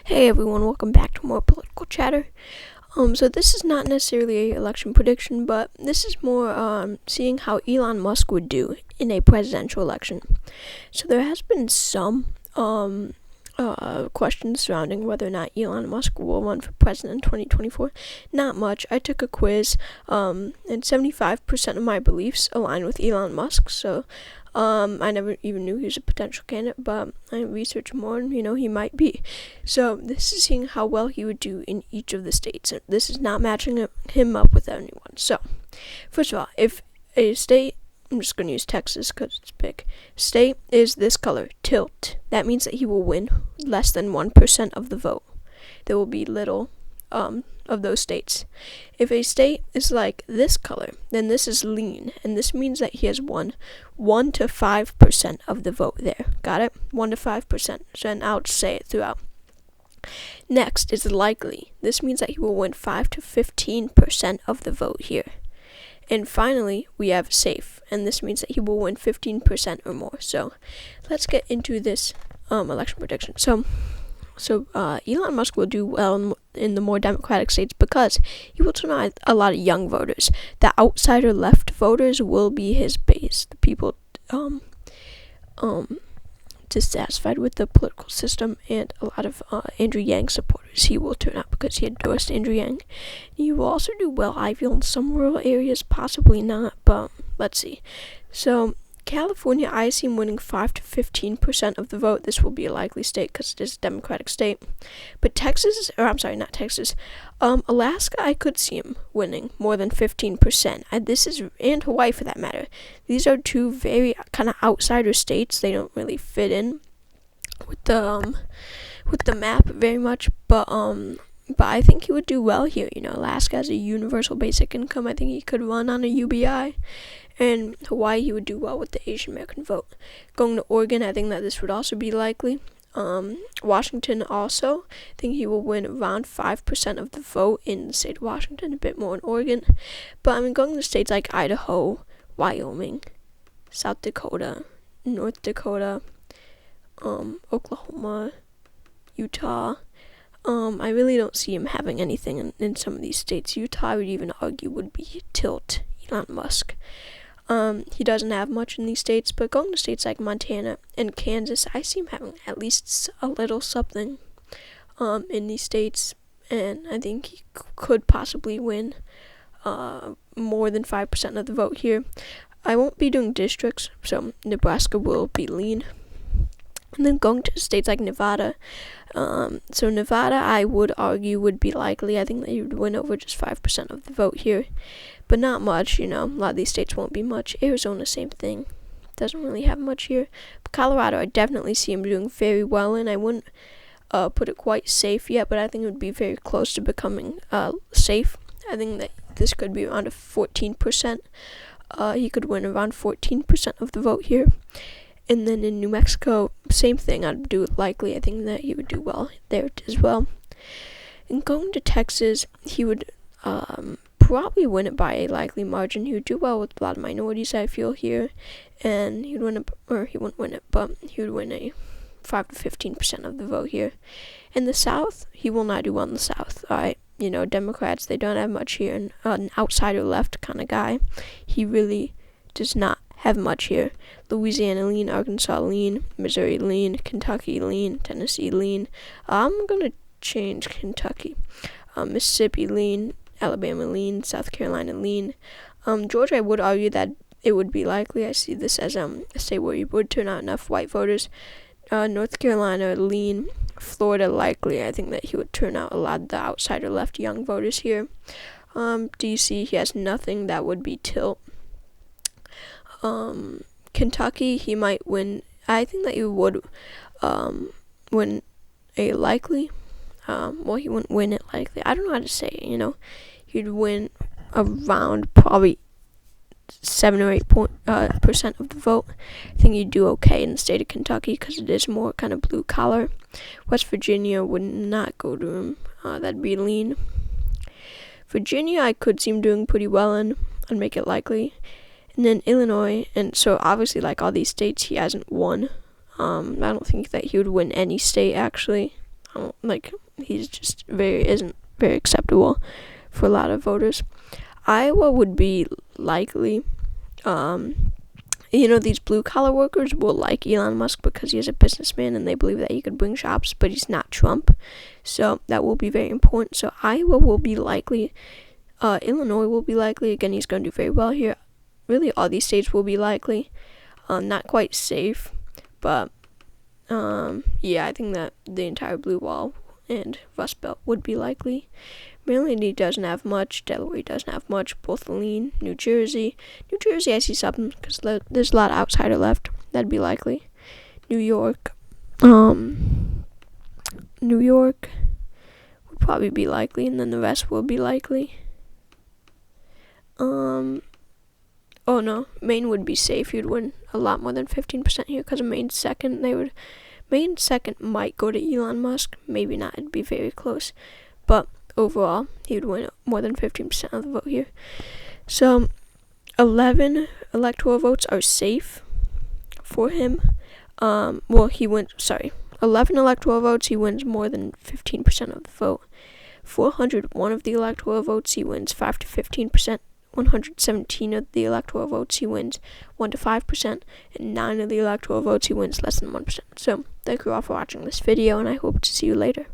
Hey everyone, welcome back to more political chatter. So this is not necessarily an election prediction, but this is more seeing how Elon Musk would do in a presidential election. So there has been some questions surrounding whether or not Elon Musk will run for president in 2024. Not much. I took a quiz, and 75% of my beliefs align with Elon Musk, so I never even knew he was a potential candidate, but I researched more and, he might be. So this is seeing how well he would do in each of the states. And this is not matching him up with anyone. So, first of all, if a state, I'm just going to use Texas because it's big, state is this color, tilt, that means that he will win less than 1% of the vote. There will be little of those states. If a state is like this color, then this is lean, and this means that he has won 1 to 5% of the vote there. Got it? 1 to 5%. So, and I'll say it throughout. Next is likely. This means that he will win 5 to 15% of the vote here. And finally, we have safe, and this means that he will win 15% or more. So, let's get into this election prediction. So Elon Musk will do well in the more Democratic states because he will turn out a lot of young voters. The outsider left voters will be his base. The people dissatisfied with the political system, and a lot of Andrew Yang supporters he will turn out because he endorsed Andrew Yang. He will also do well, I feel, in some rural areas, possibly not, but let's see. So California, I see him winning 5 to 15% of the vote. This will be a likely state because it is a Democratic state. But Alaska, I could see him winning more than 15%. And Hawaii for that matter. These are two very kind of outsider states. They don't really fit in with the map very much, but I think he would do well here. Alaska has a universal basic income. I think he could run on a UBI. And Hawaii, he would do well with the Asian American vote. Going to Oregon, I think that this would also be likely. Washington also, I think he will win around 5% of the vote in the state of Washington, a bit more in Oregon. But going to states like Idaho, Wyoming, South Dakota, North Dakota, Oklahoma, Utah. I really don't see him having anything in some of these states. Utah, I would even argue, would be tilt Elon Musk. He doesn't have much in these states, but going to states like Montana and Kansas, I see him having at least a little something in these states, and I think he could possibly win more than 5% of the vote here. I won't be doing districts, so Nebraska will be lean. And then going to states like Nevada. So Nevada, I would argue, would be likely. I think that he would win over just 5% of the vote here. But not much, a lot of these states won't be much. Arizona, same thing. Doesn't really have much here. But Colorado, I definitely see him doing very well in. I wouldn't put it quite safe yet, but I think it would be very close to becoming safe. I think that this could be around a 14%. He could win around 14% of the vote here. And then in New Mexico, same thing. I'd do it likely. I think that he would do well there as well. And going to Texas, he would probably win it by a likely margin. He would do well with a lot of minorities, I feel, here. And he wouldn't win it, but he would win a 5 to 15% of the vote here. In the South, he will not do well in the South. Democrats, they don't have much here. And an outsider left kind of guy. He really does not have much here. Louisiana lean, Arkansas lean, Missouri lean, Kentucky lean, Tennessee lean. I'm going to change Kentucky. Mississippi lean, Alabama lean, South Carolina lean. Georgia, I would argue that it would be likely. I see this as a state where you would turn out enough white voters. North Carolina lean, Florida likely. I think that he would turn out a lot of the outsider left young voters here. DC, he has nothing that would be tilt. Kentucky, he might win. I think that he would win a likely. He wouldn't win it likely. I don't know how to say it, He'd win around probably 7 or 8% of the vote. I think he'd do okay in the state of Kentucky because it is more kind of blue collar. West Virginia would not go to him. That'd be lean. Virginia, I could see him doing pretty well in. I'd make it likely. And then Illinois, and so obviously like all these states he hasn't won. I don't think that he would win any state actually. He's just isn't very acceptable for a lot of voters. Iowa would be likely. These blue-collar workers will like Elon Musk because he is a businessman and they believe that he could bring jobs, but he's not Trump. So that will be very important. So Iowa will be likely. Illinois will be likely. Again, he's going to do very well here. Really, all these states will be likely. Not quite safe, but I think that the entire blue wall and Rust Belt would be likely. Maryland, he doesn't have much. Delaware doesn't have much. Both lean. New Jersey, I see something because there's a lot of outsider left. That'd be likely. New York would probably be likely, and then the rest will be likely. Oh no, Maine would be safe. You'd win a lot more than 15% here because of Maine's second. Maine's second might go to Elon Musk. Maybe not. It'd be very close. But overall, he would win more than 15% of the vote here. So 11 electoral votes are safe for him. 11 electoral votes, he wins more than 15% of the vote. 401 of the electoral votes, he wins 5 to 15%. 117 of the electoral votes, he wins 1 to 5%, and 9 of the electoral votes, he wins less than 1%. So, thank you all for watching this video, and I hope to see you later.